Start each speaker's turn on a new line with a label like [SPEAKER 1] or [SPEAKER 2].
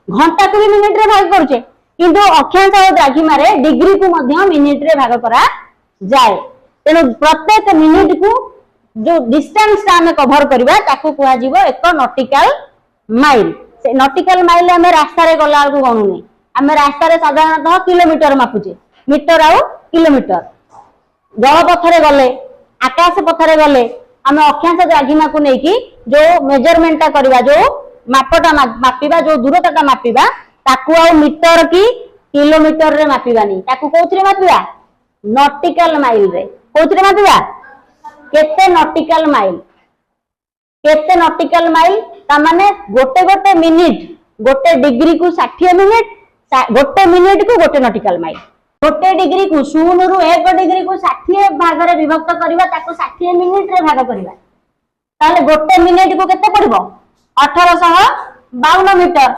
[SPEAKER 1] घंटा को भी मिनिट रे भाग करूचे किंतु अक्षांश और द्राघिमा रे डिग्री को मध्य मिनिट रे भाग करा जाए तेणु प्रत्येक मिनिट को जो डिस्टेंस आम कभर करबा ताको कुआ जीवो एक नॉटिकल माइल से नॉटिकल माइल हमें रास्ता रे गला को गणुने हमें रास्ता रे साधारणतः किलोमीटर मापुचे मीटर आउ किलोमीटर जल पथरे गले आकाश पथरे गले आम अक्षांश द्राघिमा को लेकी जो मेजरमेंटा करबा जो मापटा मापिबा जो दूरताटा मापिबा ताकू आउ मीटर की किलोमीटर रे मापिबानी ताकू कोथरे मापिबा नॉटिकल माइल रे कोथरे मापिबा केते नॉटिकल माइल ता माने गोटे गोटे मिनिट गोटे डिग्री को 60 मिनिट गोटे मिनिट को गोटे नॉटिकल माइल गोटे डिग्री को 0 रु 1 डिग्री को 60 भाग रे विभक्त करबा ताको 60 मिनिट रे भाग करबा ताले गोटे मिनिट को केते पड़िबो 1852 मीटर।